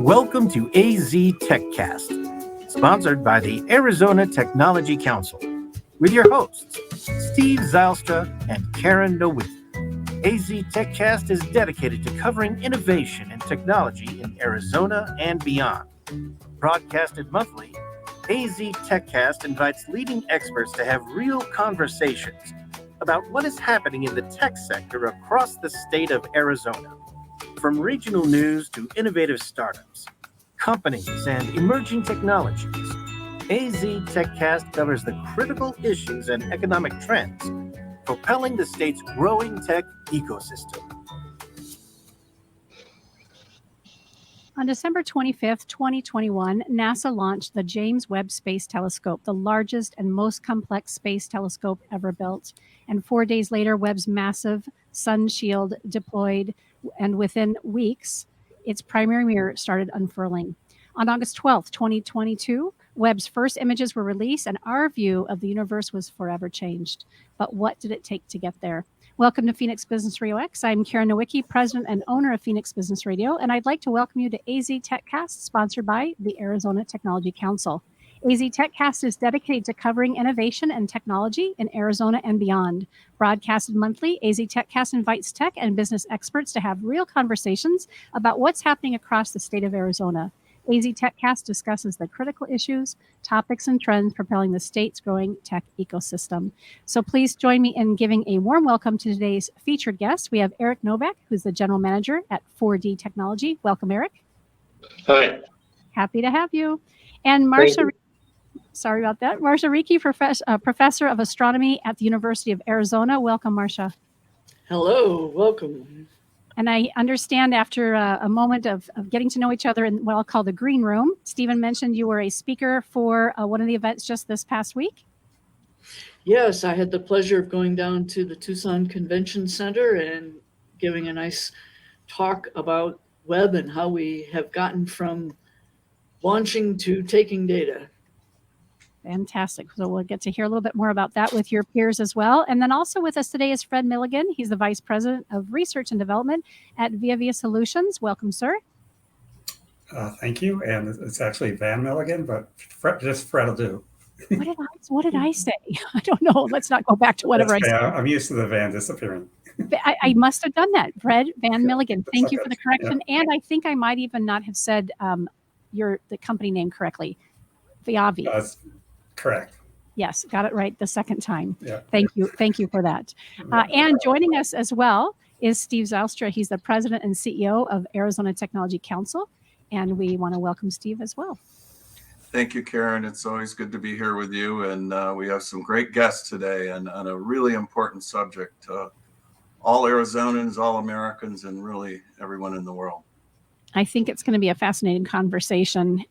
Welcome to AZ TechCast, sponsored by the Arizona Technology Council, with your hosts, Steve Zylstra and Karen Nowicki. AZ TechCast is dedicated to covering innovation and technology in Arizona and beyond. Broadcasted monthly, AZ TechCast invites leading experts to have real conversations about what is happening in the tech sector across the state of Arizona. From regional news to innovative startups, companies, and emerging technologies, AZ TechCast covers the critical issues and economic trends propelling the state's growing tech ecosystem. On December 25th, 2021, NASA launched the James Webb Space Telescope, the largest and most complex space telescope ever built. And 4 days later, Webb's massive sun shield deployed, and within weeks, its primary mirror started unfurling. On August 12th, 2022, Webb's first images were released, and our view of the universe was forever changed. But what did it take to get there? Welcome to Phoenix Business Radio X. I'm Karen Nowicki, president and owner of Phoenix Business Radio, and I'd like to welcome you to AZ TechCast, sponsored by the Arizona Technology Council. AZ TechCast is dedicated to covering innovation and technology in Arizona and beyond. Broadcasted monthly, AZ TechCast invites tech and business experts to have real conversations about what's happening across the state of Arizona. AZ TechCast discusses the critical issues, topics, and trends propelling the state's growing tech ecosystem. So please join me in giving a warm welcome to today's featured guest. We have Eric Novak, who's the general manager at 4D Technology. Welcome, Eric. Hi. Happy to have you. And Marcia, sorry about that, Marcia Ricci, professor of astronomy at the University of Arizona. Welcome, Marcia. Hello, welcome. And I understand after a moment of getting to know each other in what I'll call the green room, Stephen mentioned you were a speaker for one of the events just this past week. Yes, I had the pleasure of going down to the Tucson Convention Center and giving a nice talk about Webb and how we have gotten from launching to taking data. Fantastic. So we'll get to hear a little bit more about that with your peers as well. And then also with us today is Fred Milligan. He's the Vice President of Research and Development at Via Via Solutions. Welcome, sir. Thank you. And it's actually Van Milligan, but Fred will do. What did I say? I don't know. Let's not go back to whatever I said. I'm used to the Van disappearing. I must have done that. Fred Van Milligan. Thank you okay. for the correction. Yeah. And I think I might even not have said the company name correctly. Viavi. That's correct. Yes, got it right the second time. Yeah. Thank you for that. And joining us as well is Steve Zylstra. He's the president and CEO of Arizona Technology Council, and we want to welcome Steve as well. Thank you, Karen. It's always good to be here with you, and we have some great guests today and on a really important subject to all Arizonans, all Americans, and really everyone in the world. I think it's going to be a fascinating conversation.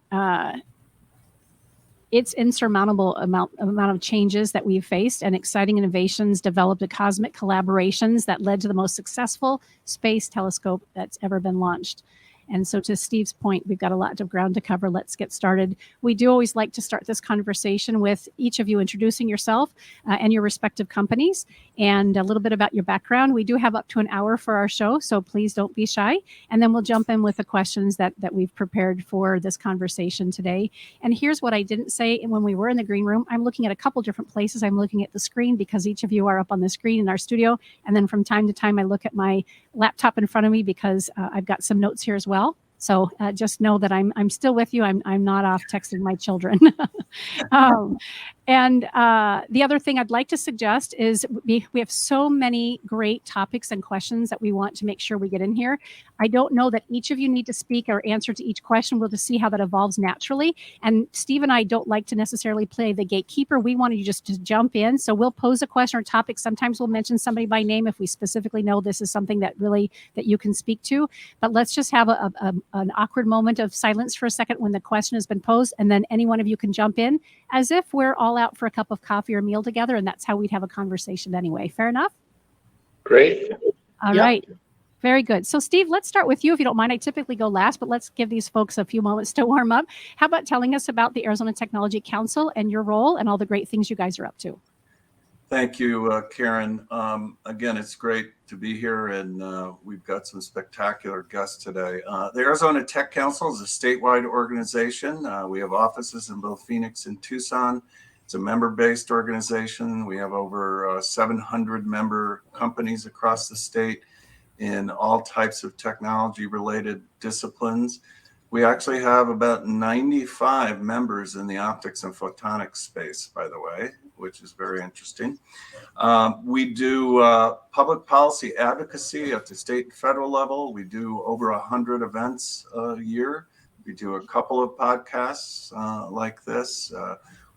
It's insurmountable amount of changes that we've faced, and exciting innovations developed at cosmic collaborations that led to the most successful space telescope that's ever been launched. And so to Steve's point, we've got a lot of ground to cover. Let's get started. We do always like to start this conversation with each of you introducing yourself and your respective companies and a little bit about your background. We do have up to an hour for our show, so please don't be shy. And then we'll jump in with the questions that we've prepared for this conversation today. And here's what I didn't say when we were in the green room. I'm looking at a couple different places. I'm looking at the screen because each of you are up on the screen in our studio. And then from time to time, I look at my laptop in front of me because I've got some notes here as well. So just know that I'm still with you. I'm not off texting my children. And the other thing I'd like to suggest is we have so many great topics and questions that we want to make sure we get in here. I don't know that each of you need to speak or answer to each question. We'll just see how that evolves naturally. And Steve and I don't like to necessarily play the gatekeeper. We want you just to jump in. So we'll pose a question or topic. Sometimes we'll mention somebody by name if we specifically know this is something that you can speak to. But let's just have an awkward moment of silence for a second when the question has been posed, and then any one of you can jump in as if we're all out for a cup of coffee or meal together, and that's how we'd have a conversation anyway. Fair enough? Great. All right. Very good. So Steve, let's start with you if you don't mind. I typically go last, but let's give these folks a few moments to warm up. How about telling us about the Arizona Technology Council and your role and all the great things you guys are up to? Thank you, Karen. Again, it's great to be here, and we've got some spectacular guests today. The Arizona Tech Council is a statewide organization. We have offices in both Phoenix and Tucson. It's a member-based organization. We have over 700 member companies across the state in all types of technology-related disciplines. We actually have about 95 members in the optics and photonics space, by the way, which is very interesting. We do public policy advocacy at the state and federal level. We do over 100 events a year. We do a couple of podcasts like this.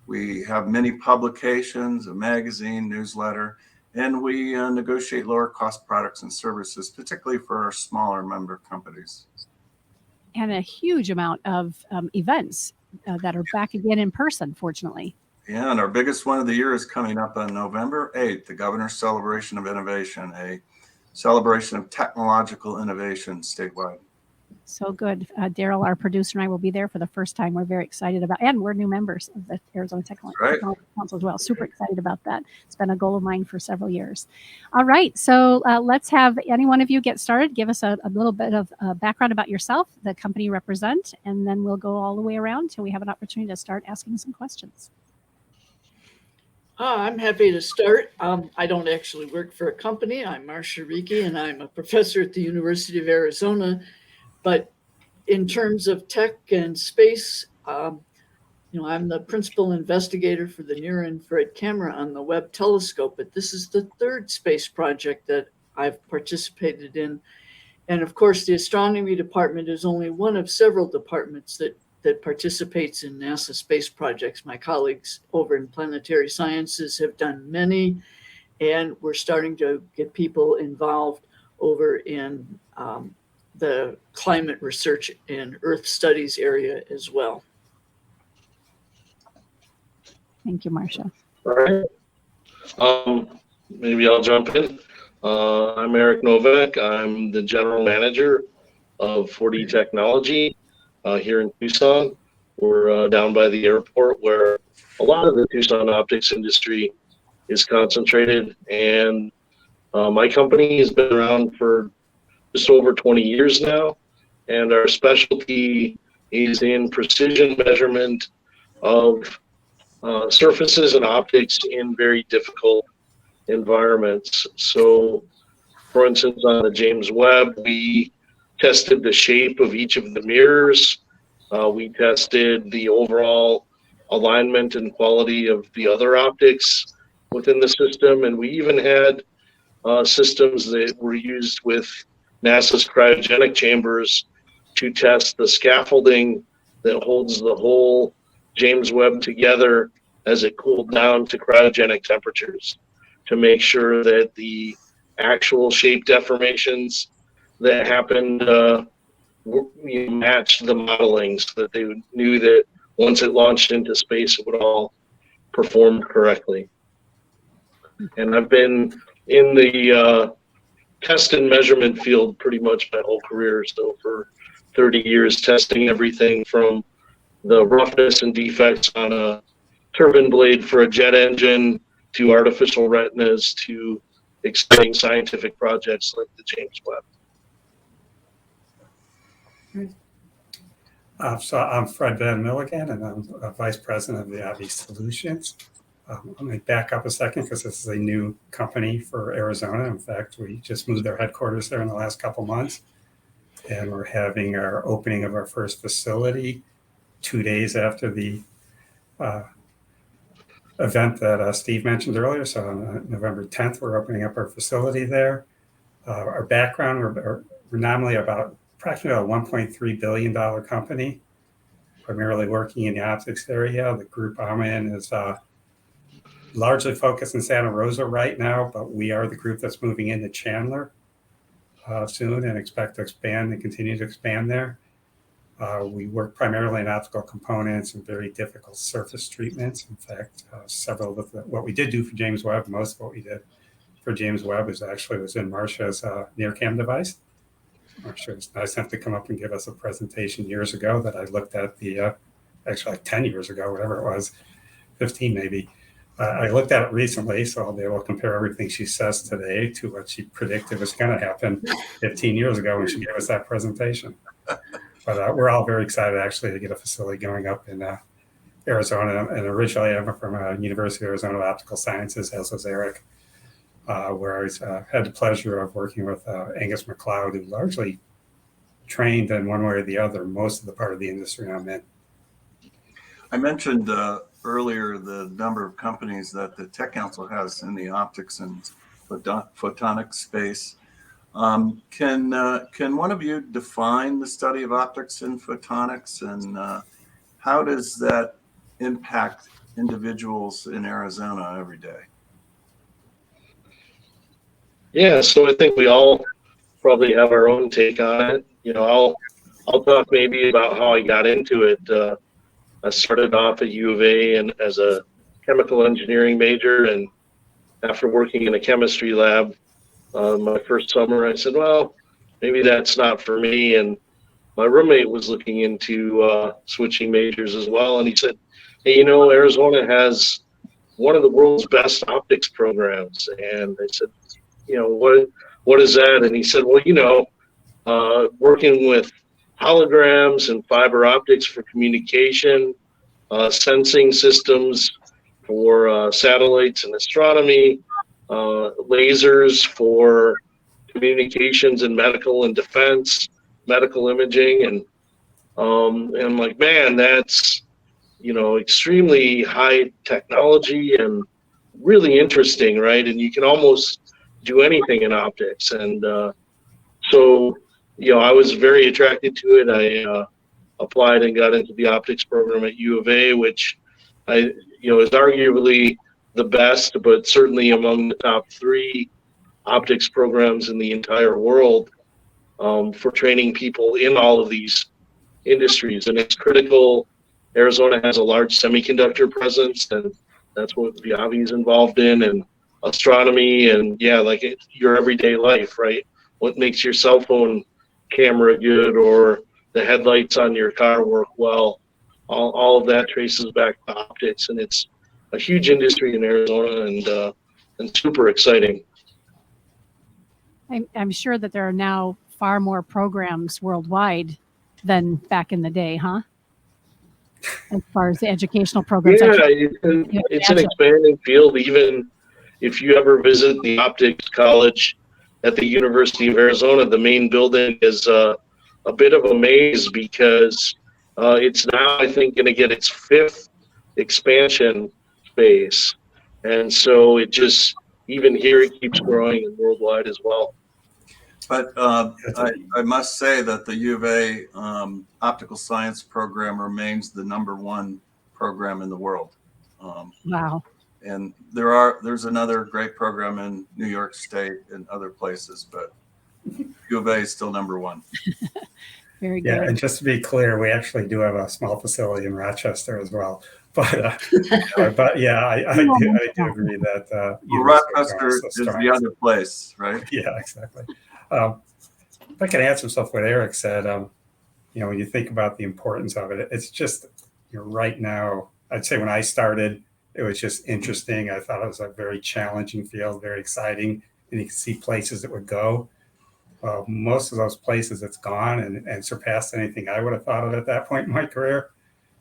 We have many publications, a magazine, newsletter, and we negotiate lower cost products and services, particularly for our smaller member companies. And a huge amount of events that are back again in person, fortunately. Yeah, and our biggest one of the year is coming up on November 8th, the Governor's Celebration of Innovation, a celebration of technological innovation statewide. So good. Daryl, our producer, and I will be there for the first time. We're very excited about, and we're new members of the Arizona Technology Council as well. Super excited about that. It's been a goal of mine for several years. All right, so let's have any one of you get started. Give us a little bit of background about yourself, the company you represent, and then we'll go all the way around until we have an opportunity to start asking some questions. I'm happy to start. I don't actually work for a company. I'm Marcia Ricci, and I'm a professor at the University of Arizona. But in terms of tech and space, I'm the principal investigator for the near infrared camera on the Webb telescope. But this is the third space project that I've participated in. And of course, the astronomy department is only one of several departments that participates in NASA space projects. My colleagues over in planetary sciences have done many, and we're starting to get people involved over in the climate research and Earth studies area as well. Thank you, Marcia. All right. Maybe I'll jump in. I'm Eric Novak. I'm the general manager of 4D Technology here in Tucson. We're down by the airport where a lot of the Tucson optics industry is concentrated. And my company has been around for just over 20 years now. And our specialty is in precision measurement of surfaces and optics in very difficult environments. So, for instance, on the James Webb, we tested the shape of each of the mirrors. We tested the overall alignment and quality of the other optics within the system. And we even had systems that were used with NASA's cryogenic chambers to test the scaffolding that holds the whole James Webb together as it cooled down to cryogenic temperatures to make sure that the actual shape deformations that happened matched the modeling so that they knew that once it launched into space, it would all perform correctly. And I've been in the test and measurement field pretty much my whole career. So for 30 years, testing everything from the roughness and defects on a turbine blade for a jet engine to artificial retinas to exciting scientific projects like the James Webb. So I'm Fred Van Milligan, and I'm a vice president of the AVI Solutions. Let me back up a second because this is a new company for Arizona. In fact, we just moved their headquarters there in the last couple months, and we're having our opening of our first facility 2 days after the event that Steve mentioned earlier. So on November 10th, we're opening up our facility there. Our background, we're nominally about practically a $1.3 billion company, primarily working in the optics area. The group I'm in is largely focused in Santa Rosa right now, but we are the group that's moving into Chandler soon and expect to expand and continue to expand there. We work primarily in optical components and very difficult surface treatments. In fact, several of what we did do for James Webb, most of what we did for James Webb was in Marcia's NearCam device. Marcia was nice enough to come up and give us a presentation years ago that I looked at actually like 10 years ago, whatever it was, 15 maybe, I looked at it recently, so I'll be able to compare everything she says today to what she predicted was going to happen 15 years ago when she gave us that presentation. But we're all very excited, actually, to get a facility going up in Arizona. And originally, I'm from University of Arizona Optical Sciences, as was Eric, where I had the pleasure of working with Angus MacLeod, who largely trained in one way or the other most of the part of the industry I'm in. I mentioned earlier the number of companies that the Tech Council has in the optics and photonics space. Can one of you define the study of optics and photonics, and how does that impact individuals in Arizona every day? Yeah, so I think we all probably have our own take on it. You know, I'll talk maybe about how I got into it. I started off at U of A and as a chemical engineering major, and after working in a chemistry lab, my first summer, I said, well, maybe that's not for me. And my roommate was looking into switching majors as well, and he said, hey, you know, Arizona has one of the world's best optics programs. And I said, you know, what is that? And he said, well, you know, working with holograms and fiber optics for communication, sensing systems for satellites and astronomy, lasers for communications and medical and defense, medical imaging. And I'm like, man, that's, you know, extremely high technology and really interesting, right? And you can almost do anything in optics. And so, you know, I was very attracted to it. I applied and got into the optics program at U of A, which is arguably the best, but certainly among the top 3 optics programs in the entire world for training people in all of these industries. And it's critical. Arizona has a large semiconductor presence, and that's what Viavi is involved in, and astronomy, and your everyday life, right? What makes your cell phone camera good, or the headlights on your car work well? All of that traces back to optics, and it's a huge industry in Arizona, and super exciting. I'm sure that there are now far more programs worldwide than back in the day, huh? As far as the educational programs. Yeah, it's an expanding field. Even if you ever visit the optics college at the University of Arizona, the main building is a bit of a maze, because it's now, I think, going to get its 5th expansion phase. And so it just, even here, it keeps growing and worldwide as well. But I must say that the U of A optical science program remains the number 1 program in the world. Wow. And there's another great program in New York State and other places, but U of A is still number 1. Very good. Yeah, and just to be clear, we actually do have a small facility in Rochester as well. But yeah, I do agree that Rochester is the other place, right? Yeah, exactly. If I can add some stuff what Eric said, when you think about the importance of it, it's just, right now, I'd say when I started, it was just interesting. I thought it was a very challenging field, very exciting, and you can see places that would go. Most of those places, it's gone and surpassed anything I would have thought of at that point in my career.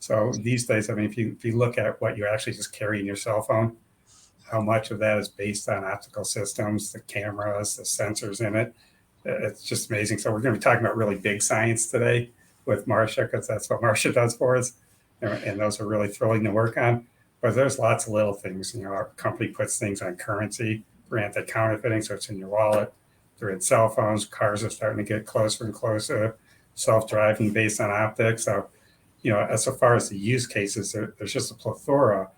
So these days, I mean, if you look at what you actually just carry in your cell phone, how much of that is based on optical systems, the cameras, the sensors in it, it's just amazing. So we're going to be talking about really big science today with Marcia, because that's what Marcia does for us. And those are really thrilling to work on. But there's lots of little things. Our company puts things on currency for anti-counterfeiting, so it's in your wallet. They're in cell phones. Cars are starting to get closer and closer. Self-driving based on optics. So, as far as the use cases, there's just a plethora.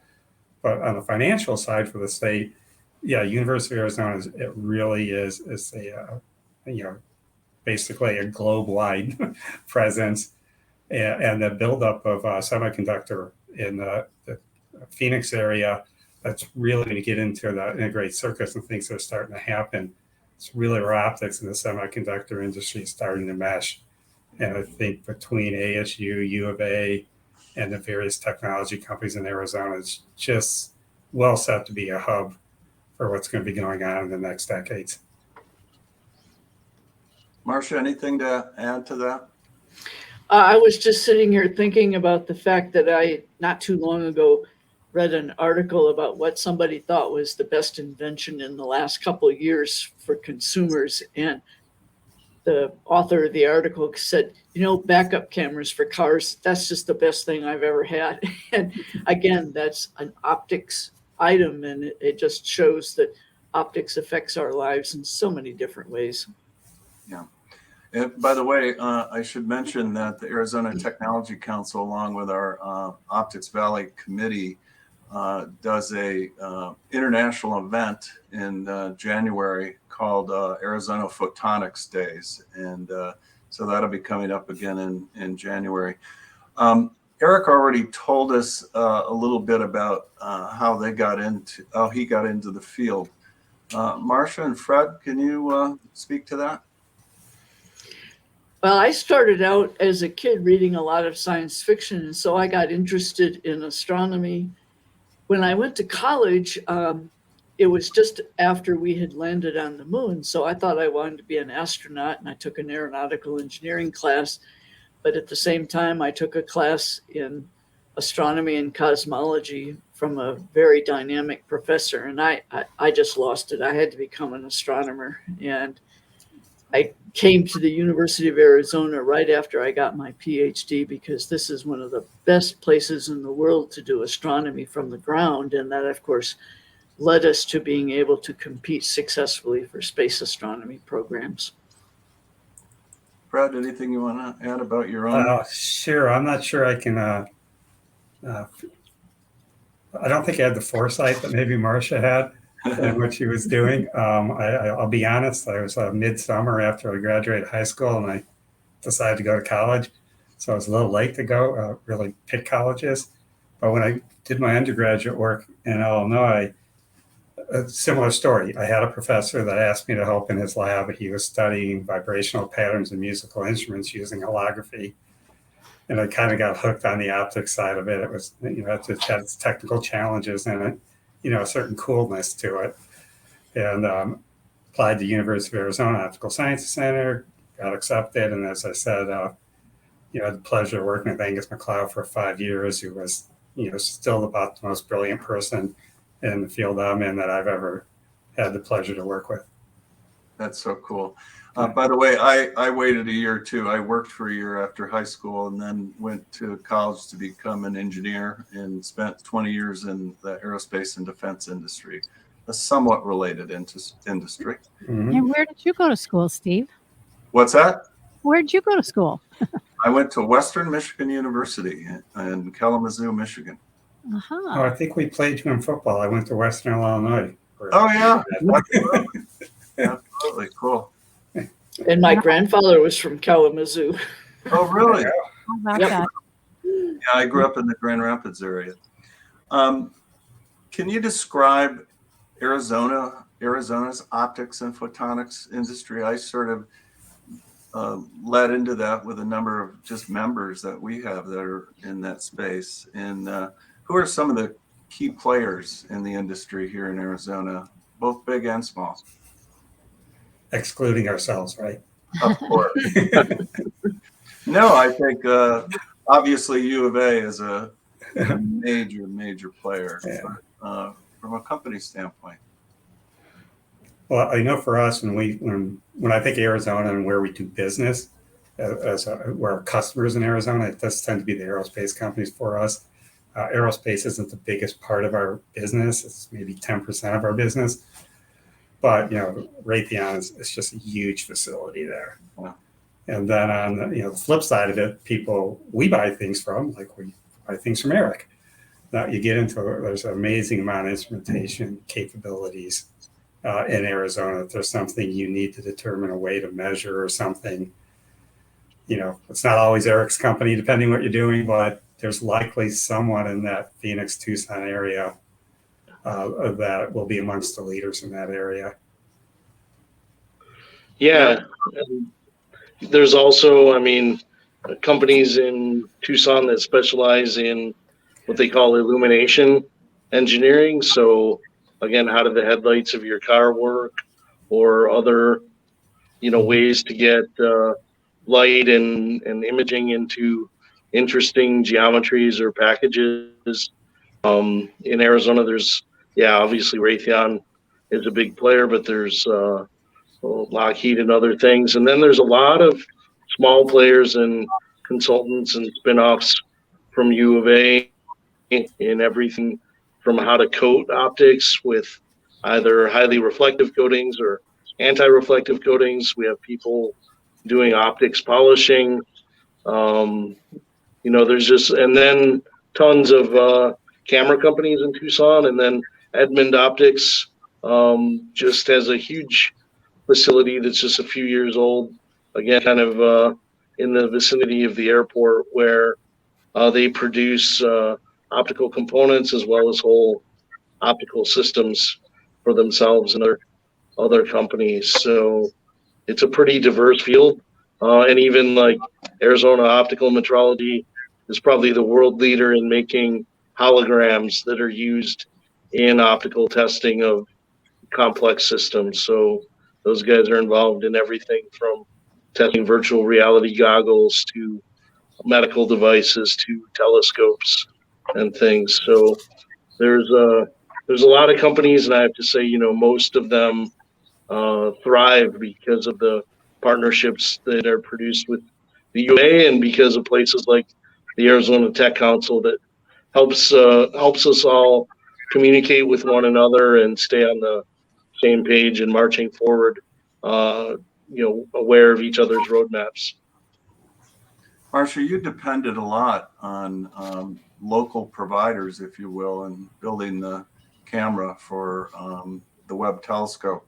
But on the financial side for the state, yeah, University of Arizona, it really is a, basically a globe-wide presence. And the buildup of semiconductor in the Phoenix area, that's really going to get into the integrated circuits and things that are starting to happen. It's really where optics in the semiconductor industry is starting to mesh. And I think between ASU, U of A, and the various technology companies in Arizona, it's just well set to be a hub for what's going to be going on in the next decades. Marcia, anything to add to that? I was just sitting here thinking about the fact that I, not too long ago, read an article about what somebody thought was the best invention in the last couple of years for consumers. And the author of the article said, backup cameras for cars, that's just the best thing I've ever had. And again, that's an optics item, and it just shows that optics affects our lives in so many different ways. Yeah. And by the way, I should mention that the Arizona Technology Council, along with our Optics Valley Committee, does a international event in January called Arizona Photonics Days, and so that'll be coming up again in January. Eric already told us a little bit about how he got into the field. Marcia and Fred, can you speak to that? Well, I started out as a kid reading a lot of science fiction, and so I got interested in astronomy. When I went to college, it was just after we had landed on the moon, so I thought I wanted to be an astronaut, and I took an aeronautical engineering class. But at the same time, I took a class in astronomy and cosmology from a very dynamic professor, and I just lost it. I had to become an astronomer, and I came to the University of Arizona right after I got my PhD, because this is one of the best places in the world to do astronomy from the ground. And that, of course, led us to being able to compete successfully for space astronomy programs. Fred, anything you want to add about your own? Sure. I'm not sure I can. I don't think I had the foresight that maybe Marcia had and what she was doing. I'll be honest, I was midsummer after I graduated high school, and I decided to go to college. So I was a little late to go, really pick colleges. But when I did my undergraduate work in Illinois, a similar story. I had a professor that asked me to help in his lab. He was studying vibrational patterns in musical instruments using holography. And I kind of got hooked on the optics side of it. It was, it had its technical challenges and it, a certain coolness to it. And applied to University of Arizona Optical Sciences Center, got accepted. And as I said, had the pleasure of working with Angus MacLeod for 5 years, who was, still about the most brilliant person in the field I'm in that I've ever had the pleasure to work with. That's so cool. By the way, I waited a year too. I worked for a year after high school and then went to college to become an engineer and spent 20 years in the aerospace and defense industry, a somewhat related industry. Mm-hmm. And where did you go to school, Steve? What's that? Where did you go to school? I went to Western Michigan University in Kalamazoo, Michigan. Uh-huh. Oh, I think we played you in football. I went to Western Illinois. Oh, yeah. Absolutely. Absolutely. Cool. And my grandfather was from Kalamazoo. Oh, really? How about Yep. that? Yeah, I grew up in the Grand Rapids area. Can you describe Arizona's optics and photonics industry? I sort of led into that with a number of just members that we have that are in that space. And who are some of the key players in the industry here in Arizona, both big and small? Excluding ourselves, right? Of course. No, I think obviously U of A is a major player from a company standpoint. Well, I know for us, when I think Arizona and where we do business, where our customers in Arizona, it does tend to be the aerospace companies for us. Aerospace isn't the biggest part of our business; it's maybe 10% of our business. But Raytheon is just a huge facility there. Wow. And then on the flip side of it, we buy things from, like we buy things from Eric. Now you get into there's an amazing amount of instrumentation capabilities in Arizona. If there's something you need to determine a way to measure or something, it's not always Eric's company, depending what you're doing, but there's likely someone in that Phoenix, Tucson area that will be amongst the leaders in that area. Yeah. There's also, companies in Tucson that specialize in what they call illumination. engineering. So again, how do the headlights of your car work, or other, ways to get light and imaging into interesting geometries or packages. In Arizona, there's, obviously Raytheon is a big player, but there's Lockheed and other things. And then there's a lot of small players and consultants and spin-offs from U of A in everything from how to coat optics with either highly reflective coatings or anti-reflective coatings. We have people doing optics polishing. There's just, and then tons of camera companies in Tucson, and then Edmond Optics just has a huge facility that's just a few years old. Again, kind of in the vicinity of the airport, where they produce optical components as well as whole optical systems for themselves and other companies. So it's a pretty diverse field. And even like Arizona Optical Metrology is probably the world leader in making holograms that are used in optical testing of complex systems. So those guys are involved in everything from testing virtual reality goggles to medical devices to telescopes and things. So there's a lot of companies, and I have to say, most of them thrive because of the partnerships that are produced with the UA, and because of places like the Arizona Tech Council that helps us all communicate with one another and stay on the same page and marching forward, aware of each other's roadmaps. Marcia, you depended a lot on local providers, if you will, in building the camera for the Webb telescope.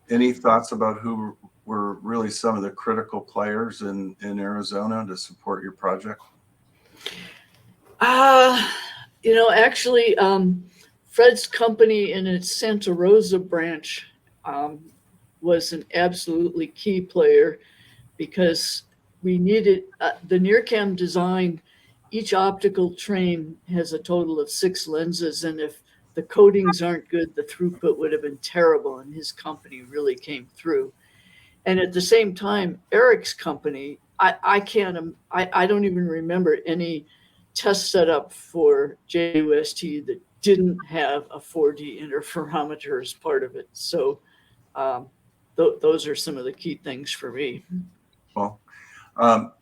Any thoughts about who were really some of the critical players in Arizona to support your project? Actually, Fred's company in its Santa Rosa branch was an absolutely key player, because we needed the NIRCam design. Each optical train has a total of 6 lenses, and if the coatings aren't good, the throughput would have been terrible, and his company really came through. And at the same time, Eric's company, I don't even remember any test setup for JUST that didn't have a 4D interferometer as part of it. So those are some of the key things for me. Well,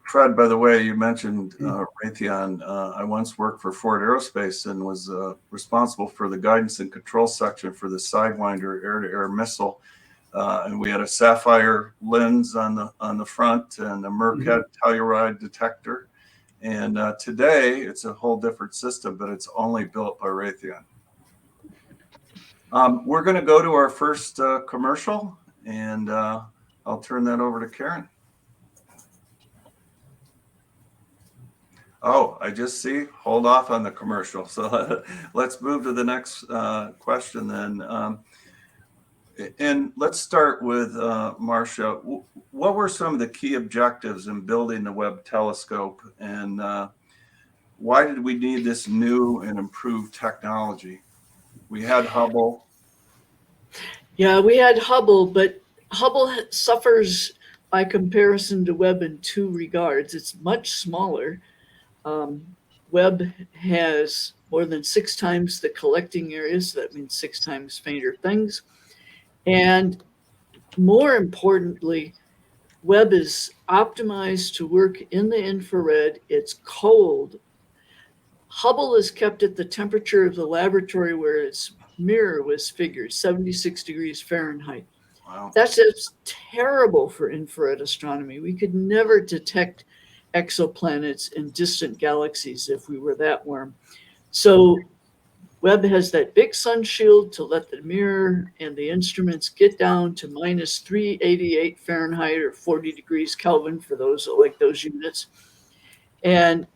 Fred, by the way, you mentioned Raytheon. I once worked for Ford Aerospace and was responsible for the guidance and control section for the Sidewinder air-to-air missile. And we had a sapphire lens on the front and a Mercat Telluride detector. And today it's a whole different system, but it's only built by Raytheon. We're going to go to our first commercial, and I'll turn that over to Karen. Oh, I just see. Hold off on the commercial. So let's move to the next question then. And let's start with Marcia. What were some of the key objectives in building the Webb telescope, and why did we need this new and improved technology? We had Hubble. Yeah, we had Hubble, but Hubble suffers by comparison to Webb in 2 regards. It's much smaller. Webb has more than 6 times the collecting area, so that means 6 times fainter things. And more importantly, Webb is optimized to work in the infrared. It's cold. Hubble is kept at the temperature of the laboratory where its mirror was figured, 76 degrees Fahrenheit. Wow. That's just terrible for infrared astronomy. We could never detect exoplanets in distant galaxies if we were that warm. So Webb has that big sun shield to let the mirror and the instruments get down to minus 388 Fahrenheit or 40 degrees Kelvin for those like those units. And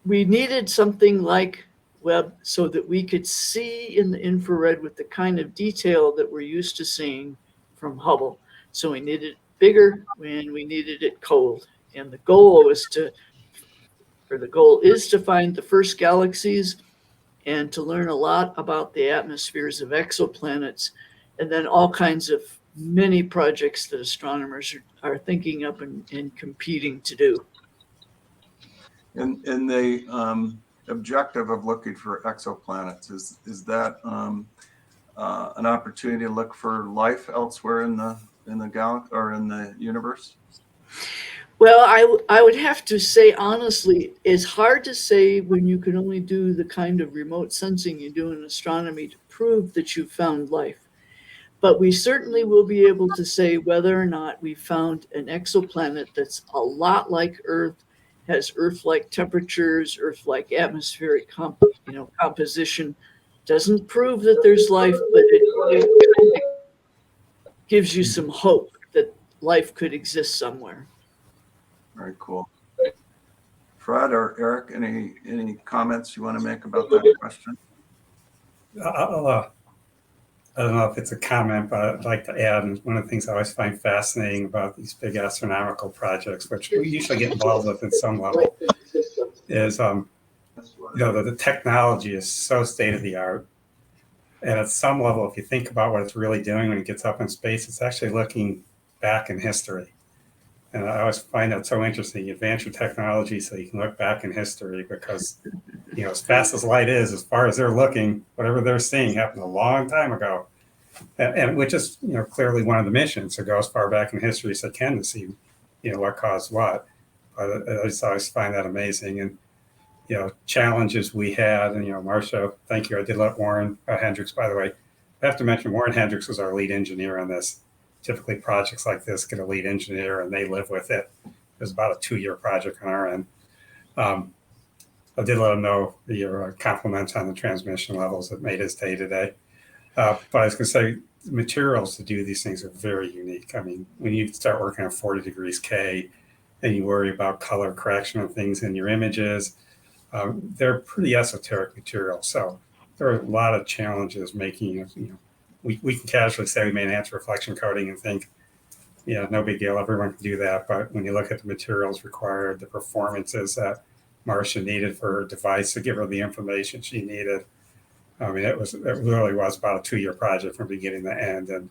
we needed something like Webb so that we could see in the infrared with the kind of detail that we're used to seeing from Hubble. So we needed it bigger and we needed it cold. And the goal is to find the first galaxies and to learn a lot about the atmospheres of exoplanets, and then all kinds of many projects that astronomers are thinking up and competing to do. And the objective of looking for exoplanets, is that an opportunity to look for life elsewhere in the galaxy or in the universe? Well, I would have to say, honestly, it's hard to say when you can only do the kind of remote sensing you do in astronomy to prove that you've found life. But we certainly will be able to say whether or not we found an exoplanet that's a lot like Earth, has Earth-like temperatures, Earth-like atmospheric composition. Doesn't prove that there's life, but it gives you some hope that life could exist somewhere. Very cool. Fred or Eric, any comments you want to make about that question? I don't know if it's a comment, but I'd like to add, and one of the things I always find fascinating about these big astronomical projects, which we usually get involved with in some level, is the technology is so state of the art. And at some level, if you think about what it's really doing when it gets up in space, it's actually looking back in history. And I always find that so interesting. You advance your technology so you can look back in history, because, as fast as light is, as far as they're looking, whatever they're seeing happened a long time ago. And which is, clearly one of the missions to go as far back in history as they can to see, what caused what. But I just always find that amazing. And, challenges we had, and, Marcia, thank you. I did let Warren Hendricks, by the way, I have to mention Warren Hendricks was our lead engineer on this. Typically projects like this get a lead engineer and they live with it. It was about a 2-year project on our end. I did let him know your compliments on the transmission levels that made his day today. But I was going to say, the materials to do these things are very unique. I mean, when you start working at 40 degrees K and you worry about color correction of things in your images, they're pretty esoteric materials. So there are a lot of challenges making, we can casually say we made enhanced reflection coating and think, no big deal, everyone can do that. But when you look at the materials required, the performances that Marcia needed for her device to give her the information she needed, I mean, it really was about a 2-year project from beginning to end, and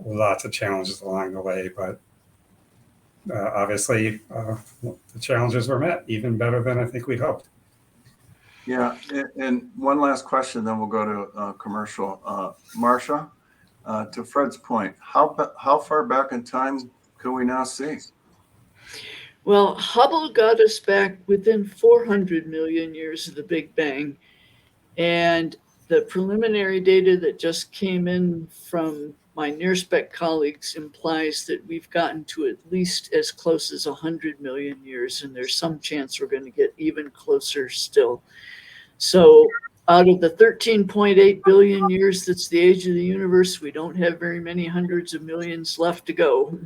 lots of challenges along the way. But obviously, the challenges were met even better than I think we'd hoped. Yeah, and one last question, then we'll go to commercial. Marcia, to Fred's point, how far back in time can we now see? Well, Hubble got us back within 400 million years of the Big Bang. And the preliminary data that just came in from my NIRSPEC colleagues implies that we've gotten to at least as close as 100 million years, and there's some chance we're going to get even closer still. So out of the 13.8 billion years that's the age of the universe, we don't have very many hundreds of millions left to go.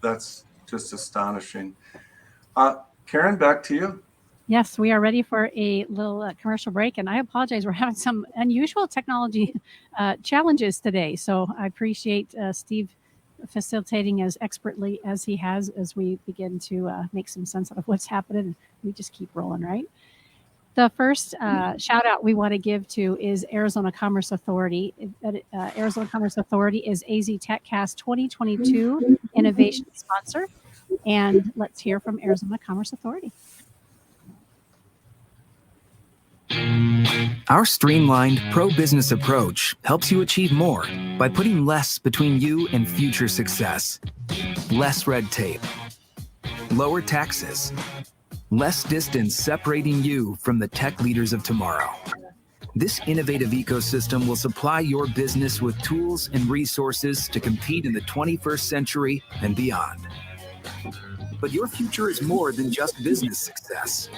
That's just astonishing. Karen, back to you. Yes, we are ready for a little commercial break, and I apologize. We're having some unusual technology challenges today, so I appreciate Steve facilitating as expertly as he has as we begin to make some sense out of what's happening. We just keep rolling, right? The first shout out we want to give to is Arizona Commerce Authority. Arizona Commerce Authority is AZ TechCast 2022 innovation sponsor, and let's hear from Arizona Commerce Authority. Our streamlined pro-business approach helps you achieve more by putting less between you and future success. Less red tape, lower taxes, less distance separating you from the tech leaders of tomorrow. This innovative ecosystem will supply your business with tools and resources to compete in the 21st century and beyond. But your future is more than just business success.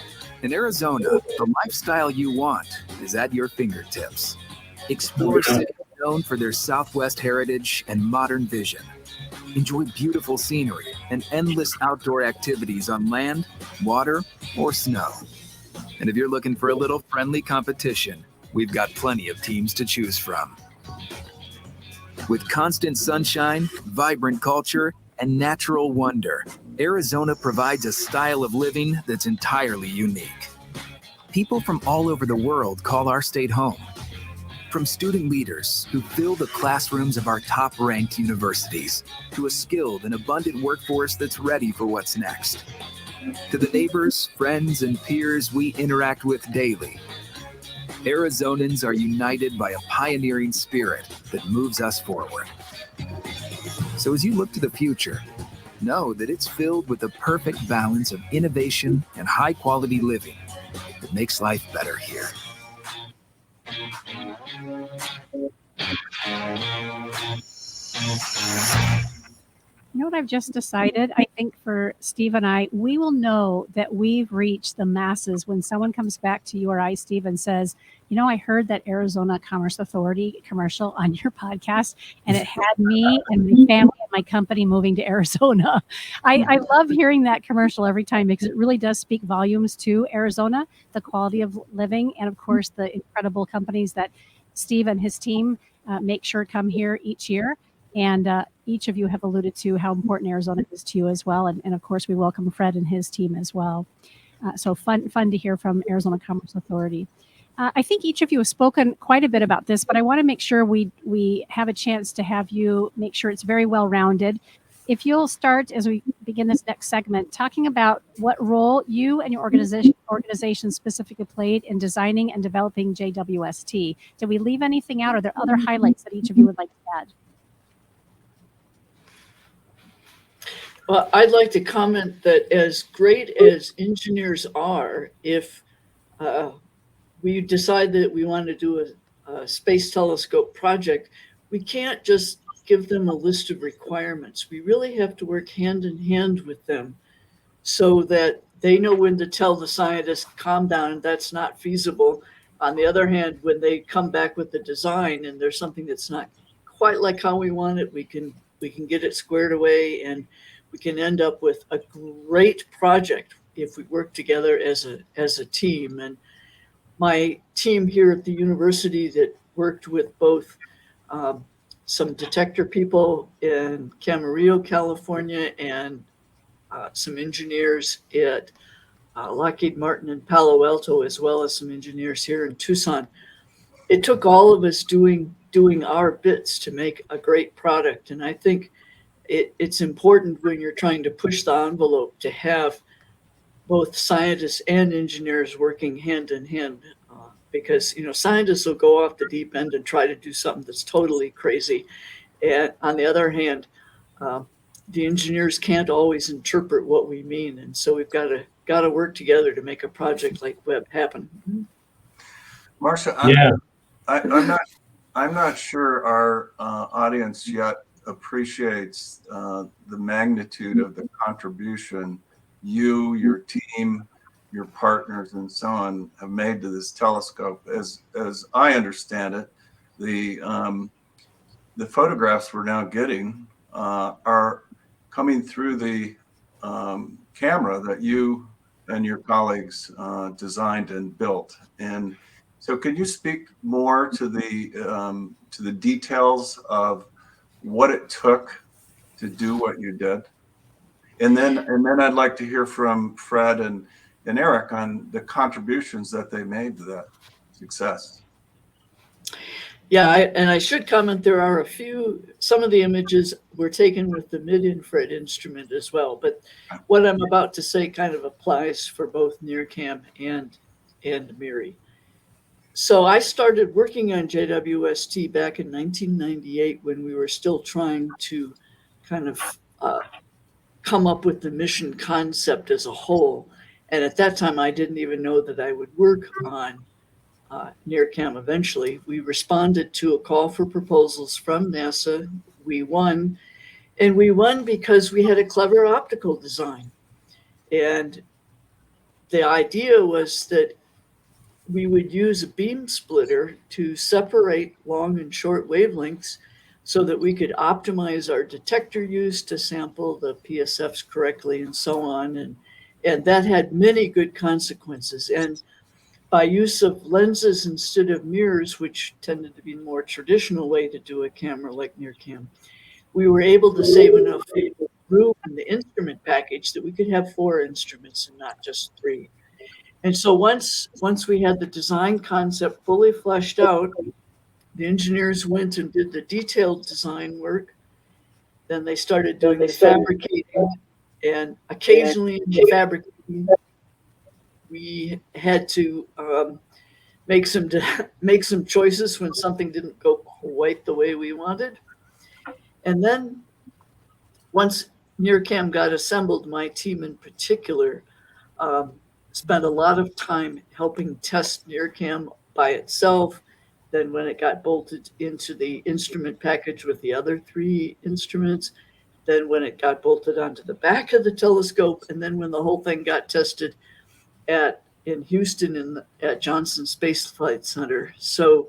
In Arizona, the lifestyle you want is at your fingertips. Explore cities known for their Southwest heritage and modern vision. Enjoy beautiful scenery and endless outdoor activities on land, water, or snow. And if you're looking for a little friendly competition, we've got plenty of teams to choose from. With constant sunshine, vibrant culture, and natural wonder, Arizona provides a style of living that's entirely unique. People from all over the world call our state home. From student leaders who fill the classrooms of our top-ranked universities, to a skilled and abundant workforce that's ready for what's next, to the neighbors, friends, and peers we interact with daily, Arizonans are united by a pioneering spirit that moves us forward. So as you look to the future, know that it's filled with the perfect balance of innovation and high-quality living that makes life better here. You know what I've just decided? I think for Steve and I, we will know that we've reached the masses when someone comes back to you or I, Steve, and says, you know, I heard that Arizona Commerce Authority commercial on your podcast, and it had me and my family and my company moving to Arizona. I love hearing that commercial every time because it really does speak volumes to Arizona, the quality of living, and of course, the incredible companies that Steve and his team make sure come here each year. And each of you have alluded to how important Arizona is to you as well. And of course, we welcome Fred and his team as well. So fun to hear from Arizona Commerce Authority. I think each of you have spoken quite a bit about this, but I want to make sure we have a chance to have you make sure it's very well-rounded. If you'll start, as we begin this next segment, talking about what role you and your organization specifically played in designing and developing JWST. Did we leave anything out? Are there other highlights that each of you would like to add? Well, I'd like to comment that as great as engineers are, if we decide that we want to do a space telescope project, we can't just give them a list of requirements. We really have to work hand in hand with them so that they know when to tell the scientists, calm down, that's not feasible. On the other hand, when they come back with the design and there's something that's not quite like how we want it, we can get it squared away, and we can end up with a great project if we work together as a team. And my team here at the university that worked with both some detector people in Camarillo, California, and some engineers at Lockheed Martin in Palo Alto, as well as some engineers here in Tucson. It took all of us doing our bits to make a great product. And I think it's important when you're trying to push the envelope to have both scientists and engineers working hand in hand, because scientists will go off the deep end and try to do something that's totally crazy, and on the other hand, the engineers can't always interpret what we mean, and so we've got to work together to make a project like Webb happen. Marcia, Yeah. I'm not sure our audience yet appreciates the magnitude of the contribution you, your team, your partners, and so on have made to this telescope. As I understand it, the photographs we're now getting are coming through the camera that you and your colleagues designed and built. And so, could you speak more to the details of what it took to do what you did? And then I'd like to hear from Fred and Eric on the contributions that they made to that success. Yeah, I should comment, there are some of the images were taken with the mid-infrared instrument as well, but what I'm about to say kind of applies for both NIRCam and MIRI. So I started working on JWST back in 1998 when we were still trying to kind of come up with the mission concept as a whole. And at that time, I didn't even know that I would work on NIRCam eventually. We responded to a call for proposals from NASA. We won, and we won because we had a clever optical design. And the idea was that we would use a beam splitter to separate long and short wavelengths so that we could optimize our detector use to sample the PSFs correctly and so on. And that had many good consequences. And by use of lenses instead of mirrors, which tended to be a more traditional way to do a camera like NIRCam, we were able to save enough room in the instrument package that we could have 4 instruments and not just 3. And so once we had the design concept fully fleshed out, the engineers went and did the detailed design work. Then they started doing the fabricating, and occasionally in the fabricating, we had to make some choices when something didn't go quite the way we wanted. And then once NearCam got assembled, my team in particular spent a lot of time helping test NearCam by itself. Then when it got bolted into the instrument package with the other 3 instruments, then when it got bolted onto the back of the telescope, and then when the whole thing got tested in Houston at Johnson Space Flight Center. So,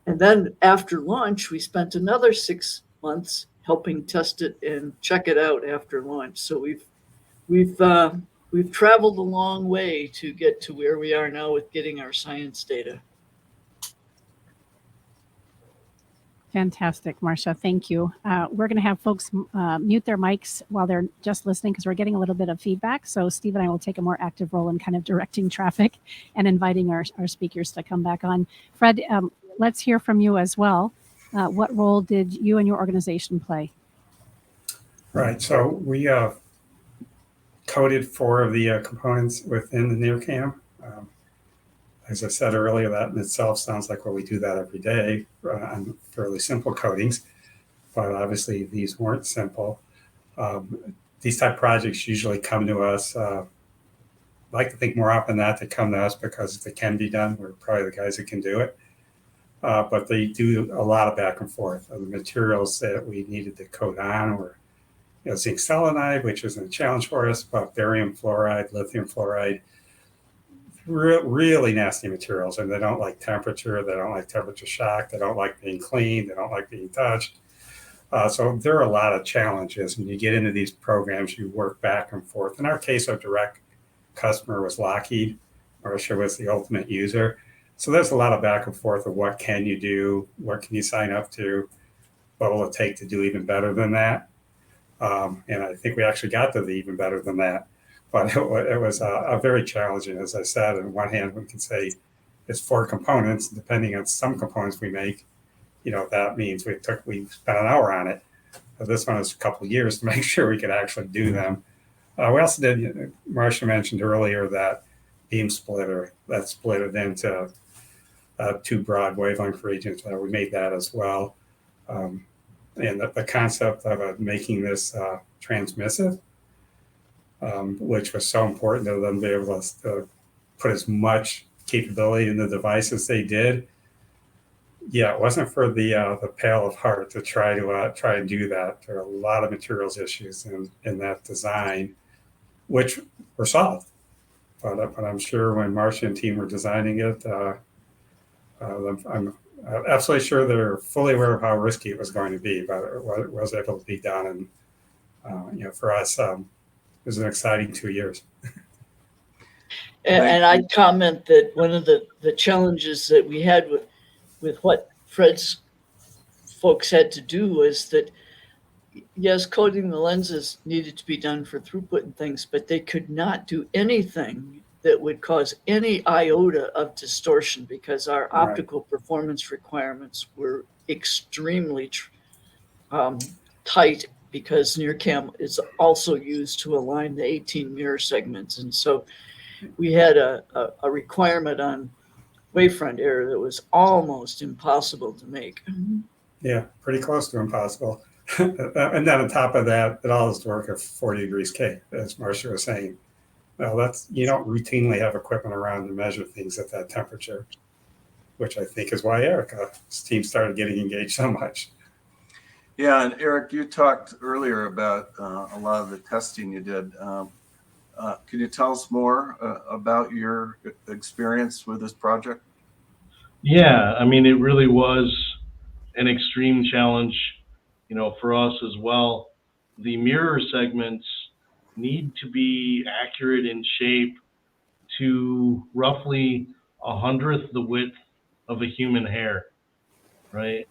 and then after launch, we spent another 6 months helping test it and check it out after launch. So we've traveled a long way to get to where we are now with getting our science data. Fantastic, Marcia. Thank you. We're going to have folks mute their mics while they're just listening because we're getting a little bit of feedback. So Steve and I will take a more active role in kind of directing traffic and inviting our speakers to come back on. Fred, let's hear from you as well. What role did you and your organization play? Right. So we coded 4 of the components within the NearCam. As I said earlier, that in itself sounds like, well, we do that every day on fairly simple codings, but obviously these weren't simple. These type of projects usually come to us. I like to think more often than that they come to us because if it can be done, we're probably the guys that can do it. But they do a lot of back and forth. The materials that we needed to code on were zinc selenide, which isn't a challenge for us, but barium fluoride, lithium fluoride, really nasty materials, and they don't like temperature, they don't like temperature shock, they don't like being cleaned, they don't like being touched. So there are a lot of challenges. When you get into these programs, you work back and forth. In our case, our direct customer was Lockheed. Marcia was the ultimate user. So there's a lot of back and forth of what can you do, what can you sign up to, what will it take to do even better than that. And I think we actually got to the even better than that. But it was a very challenging, as I said. On one hand, we can say it's 4 components. Depending on some components we make, that means we spent an hour on it. But this one was a couple of years to make sure we could actually do them. We also did, Marcia mentioned earlier, that beam splitter that split it into 2 broad wavelength regions. We made that as well. And the concept of making this transmissive, which was so important to them to be able to put as much capability in the device as they did. Yeah, it wasn't for the pale of heart to try and do that. There are a lot of materials issues in that design, which were solved. But I'm sure when Marcia and team were designing it, I'm absolutely sure they're fully aware of how risky it was going to be, but it was able to be done. And for us, it was an exciting 2 years. And I'd comment that one of the challenges that we had with what Fred's folks had to do was that, yes, coding the lenses needed to be done for throughput and things, but they could not do anything that would cause any iota of distortion because our optical performance requirements were extremely tight, because NearCam is also used to align the 18 mirror segments. And so we had a requirement on wavefront error that was almost impossible to make. Yeah, pretty close to impossible. And then on top of that, it all has to work at 40 degrees K, as Marcia was saying. Well, you don't routinely have equipment around to measure things at that temperature, which I think is why Erica's team started getting engaged so much. Yeah, and Eric, you talked earlier about a lot of the testing you did. Can you tell us more about your experience with this project? Yeah, I mean, it really was an extreme challenge, for us as well. The mirror segments need to be accurate in shape to roughly 1/100th the width of a human hair, right?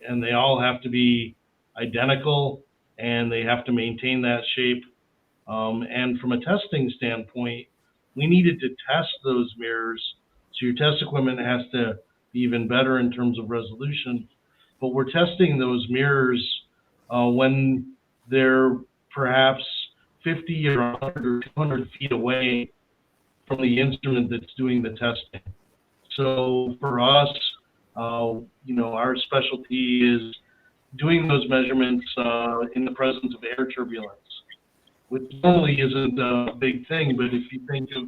And they all have to be identical, and they have to maintain that shape. And from a testing standpoint, we needed to test those mirrors. So your test equipment has to be even better in terms of resolution. But we're testing those mirrors when they're perhaps 50 or 100 or 200 feet away from the instrument that's doing the testing. So for us, our specialty is doing those measurements in the presence of air turbulence, which normally isn't a big thing, but if you think of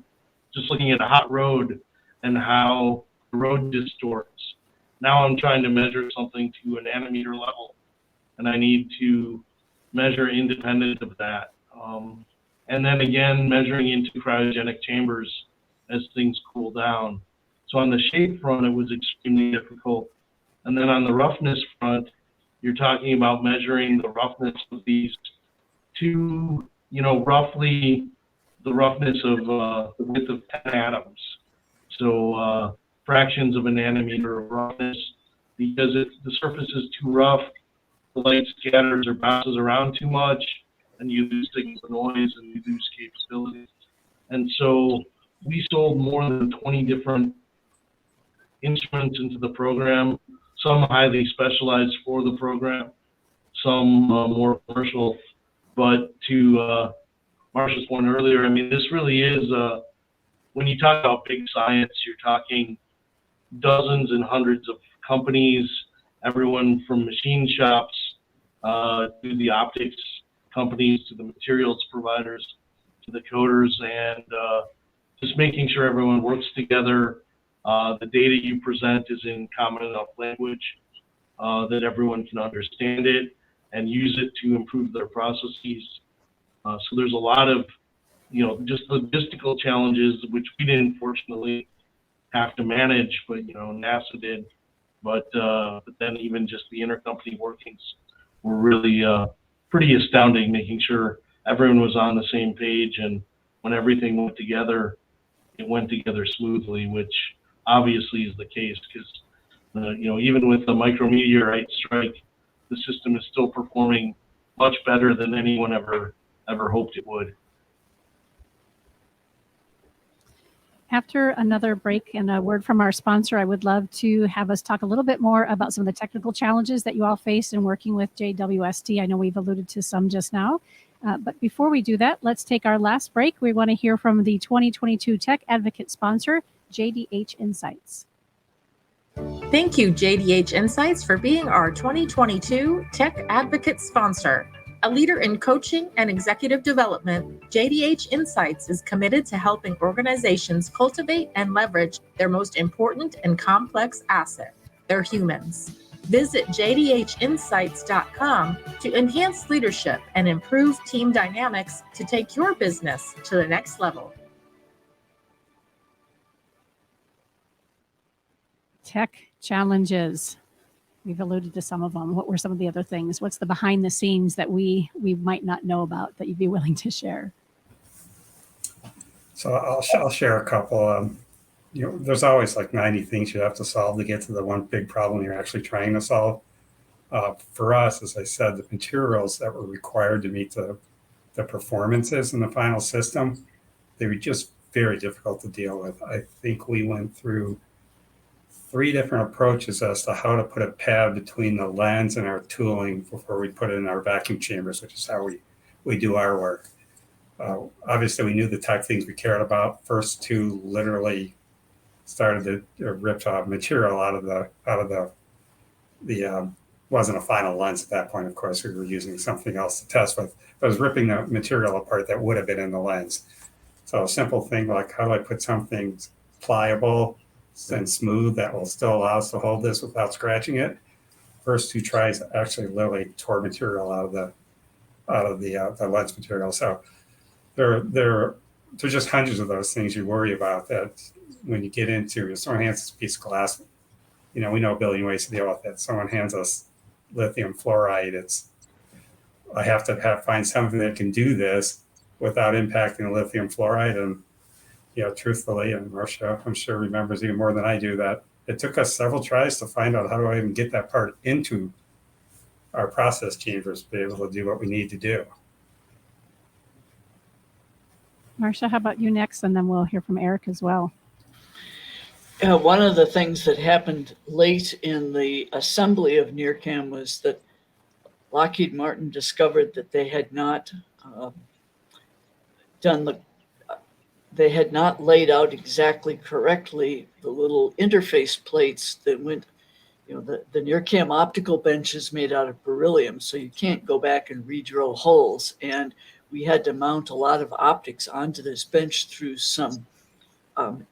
just looking at a hot road and how the road distorts, now I'm trying to measure something to a nanometer level, and I need to measure independent of that. And then again, measuring into cryogenic chambers as things cool down. So on the shape front, it was extremely difficult. And then on the roughness front, you're talking about measuring the roughness of these two, roughly the roughness of the width of 10 atoms. So fractions of a nanometer of roughness, because if the surface is too rough, the light scatters or bounces around too much, and you lose signal noise and you lose capability. And so we sold more than 20 different instruments into the program, some highly specialized for the program, some more commercial. But to Marcia's point earlier, I mean, this really is, when you talk about big science, you're talking dozens and hundreds of companies, everyone from machine shops to the optics companies, to the materials providers, to the coders, and just making sure everyone works together. The data you present is in common enough language that everyone can understand it and use it to improve their processes. So there's a lot of, just logistical challenges, which we didn't fortunately have to manage, but, NASA did. But then even just the intercompany workings were really pretty astounding, making sure everyone was on the same page, and when everything went together, it went together smoothly, which obviously is the case, because even with the micrometeorite strike, the system is still performing much better than anyone ever hoped it would. After another break and a word from our sponsor, I would love to have us talk a little bit more about some of the technical challenges that you all faced in working with JWST. I know we've alluded to some just now, but before we do that, let's take our last break. We want to hear from the 2022 Tech Advocate sponsor, JDH Insights. Thank you, JDH Insights, for being our 2022 Tech Advocate sponsor. A leader in coaching and executive development, JDH Insights is committed to helping organizations cultivate and leverage their most important and complex asset, their humans. Visit jdhinsights.com to enhance leadership and improve team dynamics to take your business to the next level. Tech challenges. We've alluded to some of them. What were some of the other things? What's the behind the scenes that we might not know about that you'd be willing to share? So I'll share a couple. There's always like 90 things you have to solve to get to the one big problem you're actually trying to solve. For us, as I said, the materials that were required to meet the performances in the final system, they were just very difficult to deal with. I think we went through 3 different approaches as to how to put a pad between the lens and our tooling before we put it in our vacuum chambers, which is how we do our work. Obviously, we knew the type of things we cared about. First 2 literally started to rip material out of the wasn't a final lens at that point. Of course, we were using something else to test with. But it was ripping the material apart that would have been in the lens. So a simple thing like, how do I put something pliable and smooth that will still allow us to hold this without scratching it? First 2 tries actually literally tore material out of the lens material. So there's just hundreds of those things you worry about that when you get into. If someone hands us a piece of glass, we know a billion ways to deal with it. Someone hands us lithium fluoride, I have to find something that can do this without impacting the lithium fluoride. And truthfully, and Marcia, I'm sure remembers even more than I do, that it took us several tries to find out how do I even get that part into our process chambers to be able to do what we need to do. Marcia, how about you next? And then we'll hear from Eric as well. One of the things that happened late in the assembly of NIRCam was that Lockheed Martin discovered that they had not they had not laid out exactly correctly the little interface plates that went, the NIRCam optical bench is made out of beryllium, so you can't go back and re-drill holes. And we had to mount a lot of optics onto this bench through some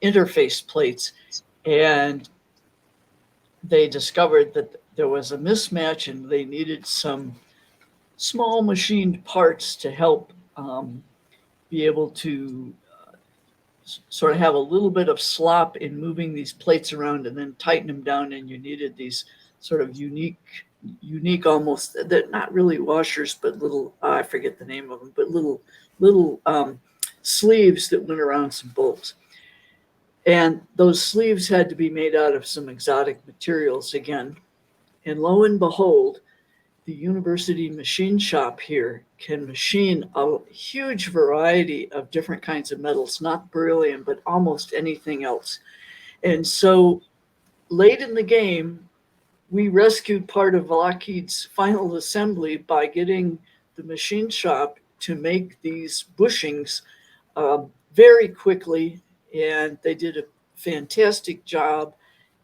interface plates. And they discovered that there was a mismatch and they needed some small machined parts to help be able to sort of have a little bit of slop in moving these plates around and then tighten them down. And you needed these sort of unique almost, they're not really washers, but little, I forget the name of them, but little sleeves that went around some bolts. And those sleeves had to be made out of some exotic materials again. And lo and behold, the university machine shop here can machine a huge variety of different kinds of metals, not beryllium, but almost anything else. And so late in the game, we rescued part of Lockheed's final assembly by getting the machine shop to make these bushings very quickly. And they did a fantastic job,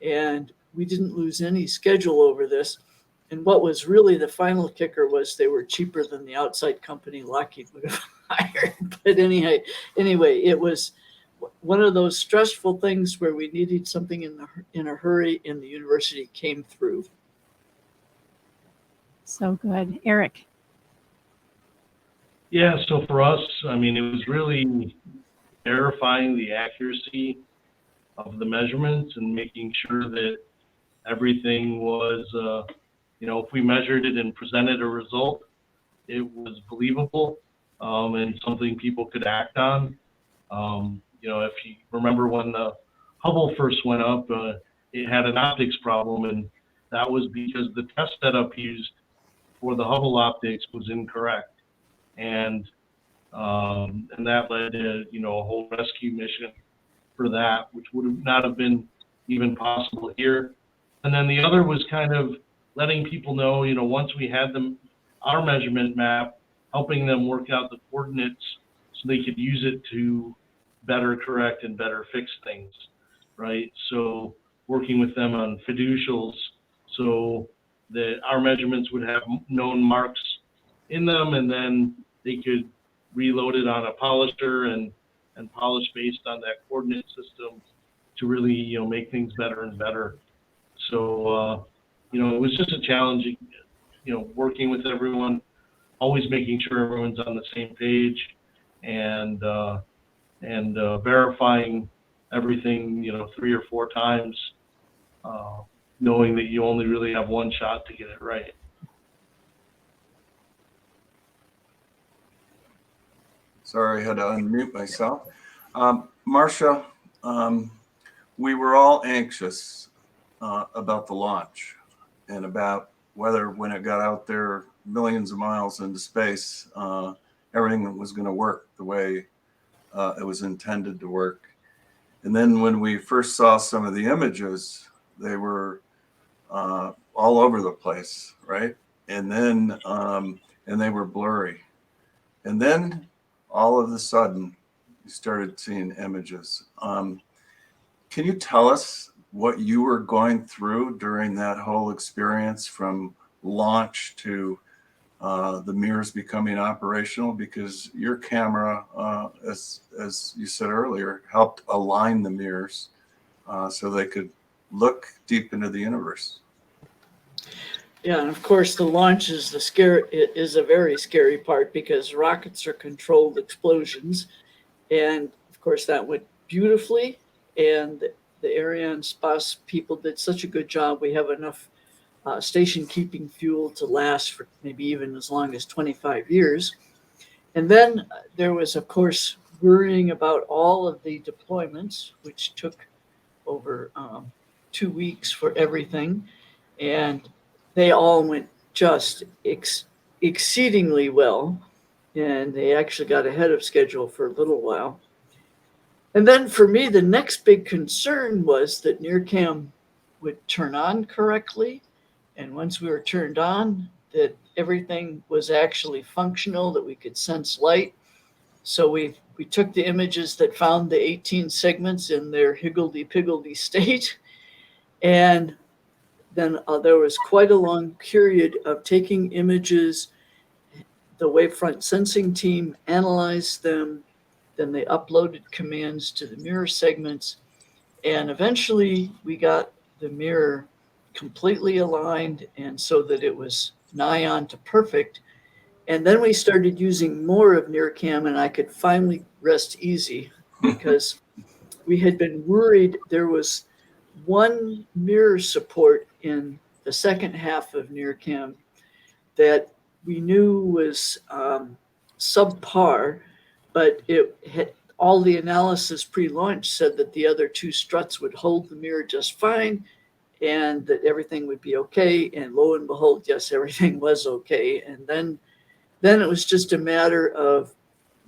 and we didn't lose any schedule over this. And what was really the final kicker was they were cheaper than the outside company Lockheed would have hired. But anyway, it was one of those stressful things where we needed something in a hurry, and the university came through. So good. Eric. Yeah, so for us, I mean, it was really verifying the accuracy of the measurements and making sure that everything was, if we measured it and presented a result, it was believable and something people could act on. If you remember when the Hubble first went up, it had an optics problem, and that was because the test setup used for the Hubble optics was incorrect. And that led to, a whole rescue mission for that, which would not have been even possible here. And then the other was kind of letting people know, once we had our measurement map, helping them work out the coordinates so they could use it to better correct and better fix things, right? So working with them on fiducials so that our measurements would have known marks in them, and then they could reload it on a polisher and polish based on that coordinate system to really, make things better and better. So, it was just a challenge, working with everyone, always making sure everyone's on the same page and verifying everything, 3 or 4 times, knowing that you only really have one shot to get it right. Sorry, I had to unmute myself. Marcia, we were all anxious about the launch and about whether when it got out there millions of miles into space, everything was going to work the way it was intended to work. And then when we first saw some of the images, they were all over the place, right? And then and they were blurry. And then all of a sudden, you started seeing images. Can you tell us what you were going through during that whole experience from launch to the mirrors becoming operational? Because your camera, as you said earlier, helped align the mirrors so they could look deep into the universe. Yeah, and of course the launch is a very scary part because rockets are controlled explosions, and of course that went beautifully, and the Arianespace people did such a good job. We have enough station keeping fuel to last for maybe even as long as 25 years. And then there was, of course, worrying about all of the deployments, which took over 2 weeks for everything. And they all went just exceedingly well. and they actually got ahead of schedule for a little while. And then for me, the next big concern was that NIRCam would turn on correctly. And once we were turned on, that everything was actually functional, that we could sense light. So we took the images that found the 18 segments in their higgledy-piggledy state. And then there was quite a long period of taking images. The wavefront sensing team analyzed them. Then they uploaded commands to the mirror segments. And eventually we got the mirror completely aligned, and so that it was nigh on to perfect. And then we started using more of NIRCam, and I could finally rest easy because we had been worried there was one mirror support in the second half of NIRCam that we knew was subpar, but it had all the analysis pre-launch said that the other two struts would hold the mirror just fine and that everything would be okay. And lo and behold, yes, everything was okay. And then it was just a matter of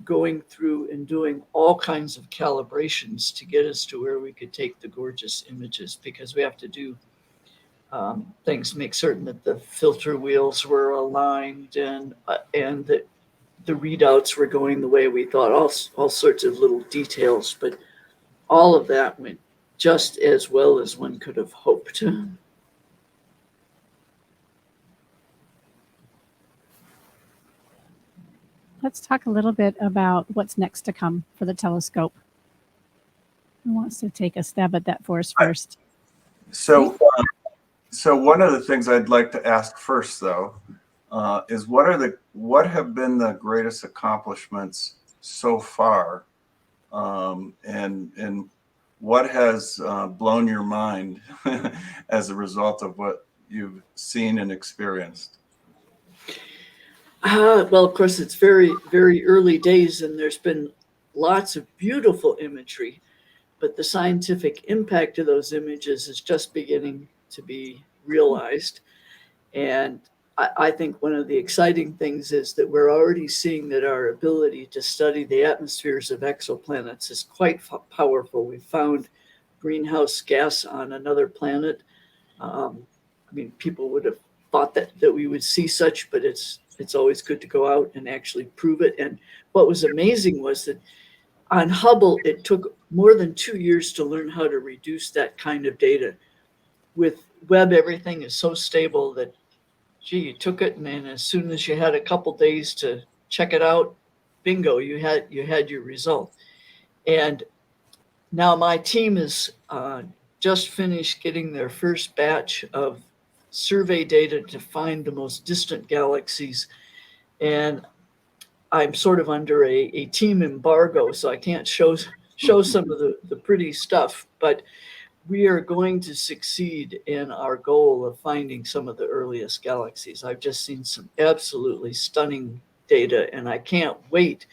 going through and doing all kinds of calibrations to get us to where we could take the gorgeous images, because we have to do things, make certain that the filter wheels were aligned and that the readouts were going the way we thought, all sorts of little details, but all of that went just as well as one could have hoped. Let's talk a little bit about what's next to come for the telescope. Who wants to take a stab at that for us first? So one of the things I'd like to ask first, though, is what have been the greatest accomplishments so far, and what has blown your mind as a result of what you've seen and experienced? Well, of course, it's very, very early days, and there's been lots of beautiful imagery, but the scientific impact of those images is just beginning to be realized. And I think one of the exciting things is that we're already seeing that our ability to study the atmospheres of exoplanets is quite powerful. We found greenhouse gas on another planet. I mean, people would have thought that we would see such, but it's always good to go out and actually prove it. And what was amazing was that on Hubble, it took more than 2 years to learn how to reduce that kind of data. With Webb, everything is so stable that, gee, you took it, and then as soon as you had a couple days to check it out, bingo, you had your result. And now my team is just finished getting their first batch of survey data to find the most distant galaxies. And I'm sort of under a team embargo, so I can't show some of the pretty stuff, but we are going to succeed in our goal of finding some of the earliest galaxies. I've just seen some absolutely stunning data, and I can't wait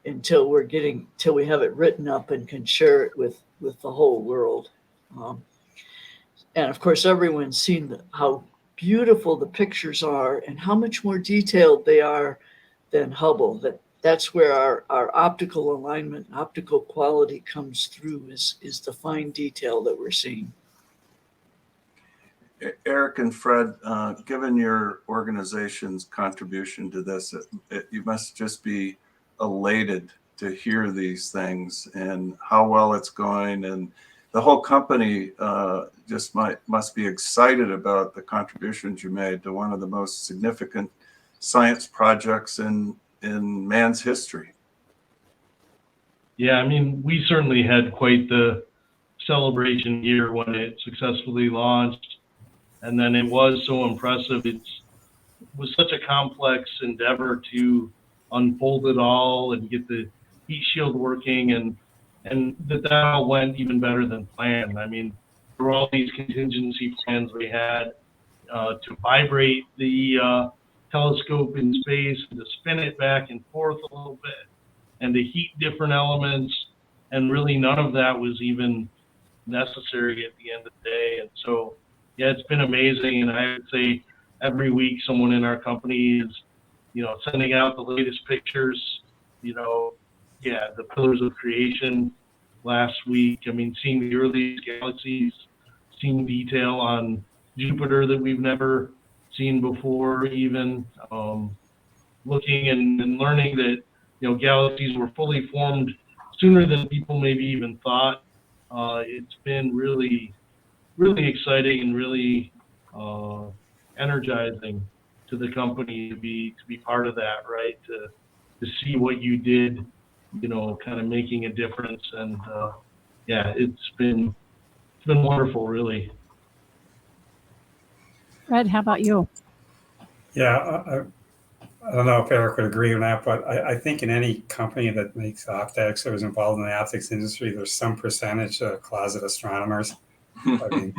until we have it written up and can share it with the whole world. And of course, everyone's seen how beautiful the pictures are and how much more detailed they are than Hubble. That's where our optical alignment, optical quality comes through, is the fine detail that we're seeing. Eric and Fred, given your organization's contribution to this, you must just be elated to hear these things and how well it's going, and the whole company just must be excited about the contributions you made to one of the most significant science projects in man's history. Yeah, I mean, we certainly had quite the celebration here when it successfully launched. And then it was so impressive. It was such a complex endeavor to unfold it all and get the heat shield working, and that all went even better than planned. I mean, there were all these contingency plans we had to vibrate the telescope in space and to spin it back and forth a little bit and to heat different elements, and really none of that was even necessary at the end of the day. And so, yeah, it's been amazing, and I would say every week someone in our company is sending out the latest pictures, the pillars of creation last week. I mean, seeing the earliest galaxies, seeing detail on Jupiter that we've never seen before, even looking and learning that, galaxies were fully formed sooner than people maybe even thought. It's been really, really exciting and really energizing to the company to be part of that, right? To see what you did, kind of making a difference. And it's been wonderful, really. Fred, how about you? Yeah, I don't know if Eric would agree or not, but I think in any company that makes optics or is involved in the optics industry, there's some percentage of closet astronomers. I mean,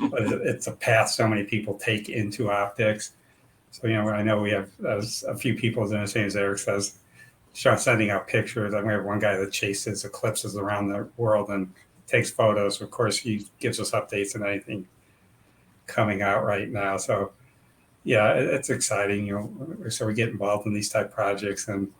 but it's a path so many people take into optics. So, I know we have a few people doing the same as Eric says, sending out pictures. I mean, we have one guy that chases eclipses around the world and takes photos. Of course, he gives us updates on anything coming out right now. So, yeah, it's exciting, so we get involved in these type projects. And,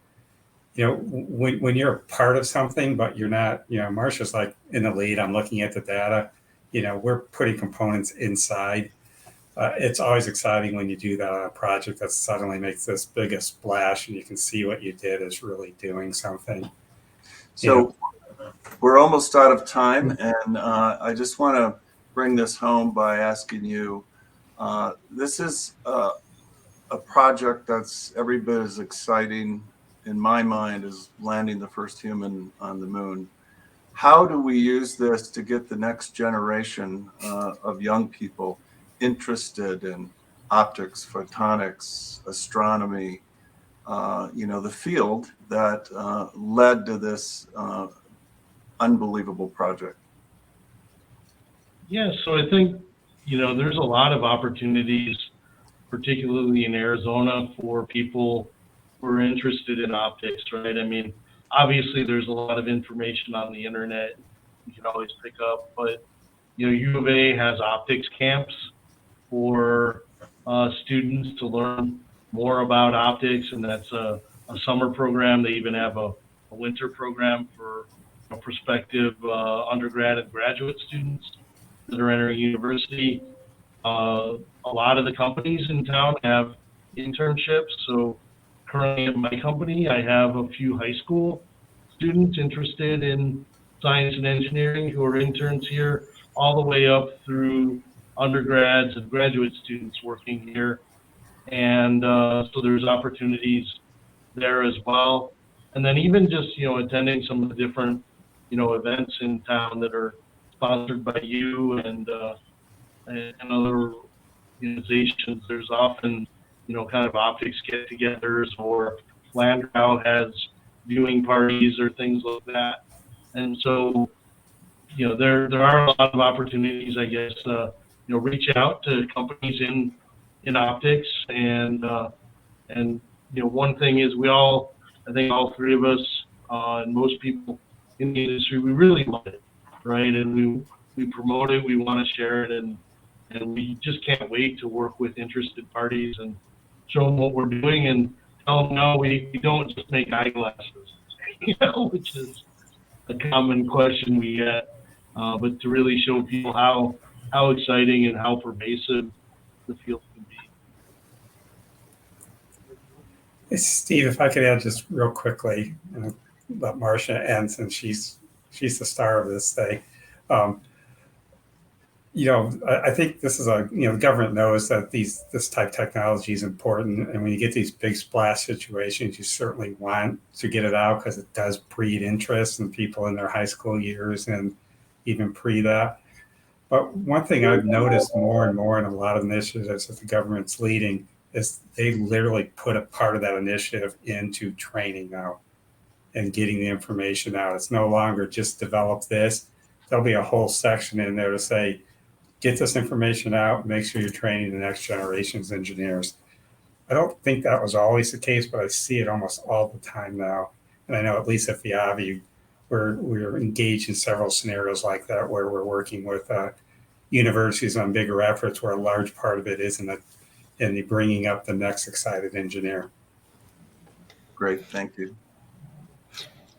when you're a part of something, but you're not, Marcia's like in the lead, I'm looking at the data, we're putting components inside. It's always exciting when you do that on a project that suddenly makes this big a splash and you can see what you did is really doing something. So we're almost out of time, and I just want to bring this home by asking you, this is a project that's every bit as exciting in my mind as landing the first human on the moon. How do we use this to get the next generation of young people interested in optics, photonics, astronomy, the field that led to this unbelievable project? Yeah, so I think, there's a lot of opportunities, particularly in Arizona, for people who are interested in optics, right? I mean, obviously there's a lot of information on the internet you can always pick up, but, U of A has optics camps for students to learn more about optics, and that's a summer program. They even have a winter program for prospective undergrad and graduate students that are entering university. A lot of the companies in town have internships. So currently at my company, I have a few high school students interested in science and engineering who are interns here, all the way up through undergrads and graduate students working here. And so there's opportunities there as well. And then even just, attending some of the different, events in town that are sponsored by you and other organizations. There's often, kind of optics get-togethers, or Landgrau has viewing parties or things like that. And so, there are a lot of opportunities, I guess, reach out to companies in optics. And one thing is I think all three of us and most people in the industry, we really love it, right? And we promote it, we want to share it, and we just can't wait to work with interested parties and show them what we're doing and tell them, no, we don't just make eyeglasses, which is a common question we get, but to really show people how exciting and how pervasive the field can be. Hey, Steve, if I could add just real quickly, let Marcia end since she's the star of this thing. I think this is the government knows that this type of technology is important. And when you get these big splash situations, you certainly want to get it out because it does breed interest in people in their high school years and even pre that. But one thing I've noticed more and more in a lot of initiatives that the government's leading is they literally put a part of that initiative into training now and getting the information out. It's no longer just develop this. There'll be a whole section in there to say, get this information out, make sure you're training the next generation's engineers. I don't think that was always the case, but I see it almost all the time now. And I know at least at Viavi, we're engaged in several scenarios like that where we're working with universities on bigger efforts where a large part of it is in the bringing up the next excited engineer. great. Thank you.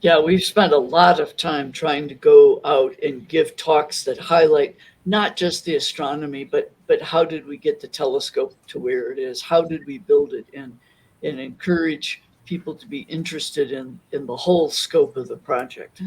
Yeah, we've spent a lot of time trying to go out and give talks that highlight not just the astronomy, but how did we get the telescope to where it is? How did we build it? And encourage people to be interested in the whole scope of the project.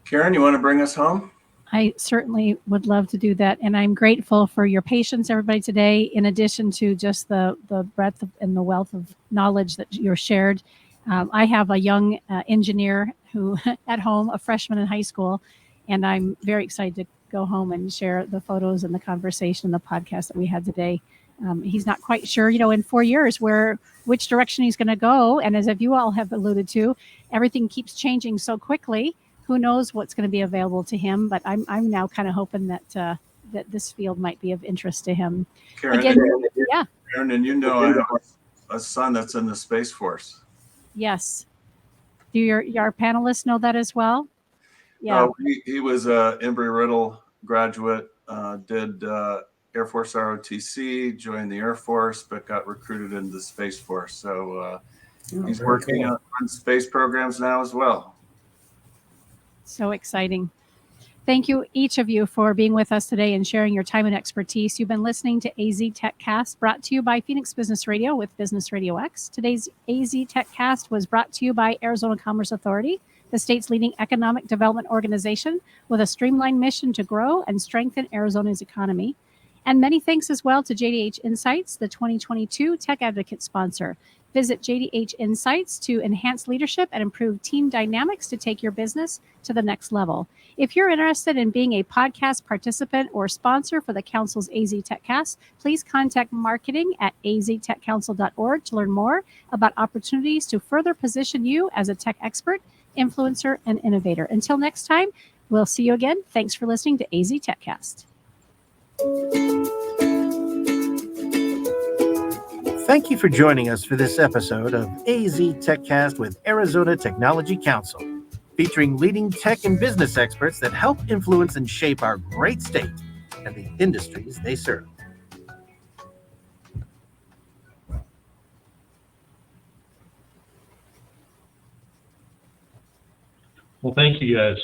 Karen, you want to bring us home? I certainly would love to do that. And I'm grateful for your patience, everybody, today, in addition to just the breadth and the wealth of knowledge that you're shared. I have a young engineer who at home, a freshman in high school, and I'm very excited to go home and share the photos and the conversation and the podcast that we had today. He's not quite sure, in 4 years which direction he's going to go. And as you all have alluded to, everything keeps changing so quickly. Who knows what's going to be available to him? But I'm now kind of hoping that this field might be of interest to him. Karen, Again, yeah. Karen, and I have a son that's in the Space Force. Yes. Do your panelists know that as well? Yeah. He was a Embry-Riddle graduate, did Air Force ROTC, joined the Air Force, but got recruited into the Space Force. So he's working on space programs now as well. So exciting. Thank you, each of you, for being with us today and sharing your time and expertise. You've been listening to AZ TechCast, brought to you by Phoenix Business Radio with Business Radio X. Today's AZ TechCast was brought to you by Arizona Commerce Authority, the state's leading economic development organization with a streamlined mission to grow and strengthen Arizona's economy. And many thanks as well to JDH Insights, the 2022 Tech Advocate sponsor. Visit JDH Insights to enhance leadership and improve team dynamics to take your business to the next level. If you're interested in being a podcast participant or sponsor for the Council's AZ TechCast, please contact marketing at aztechcouncil.org to learn more about opportunities to further position you as a tech expert, influencer, and innovator. Until next time, we'll see you again. Thanks for listening to AZ TechCast. Thank you for joining us for this episode of AZ TechCast with Arizona Technology Council, featuring leading tech and business experts that help influence and shape our great state and the industries they serve. Well, thank you guys.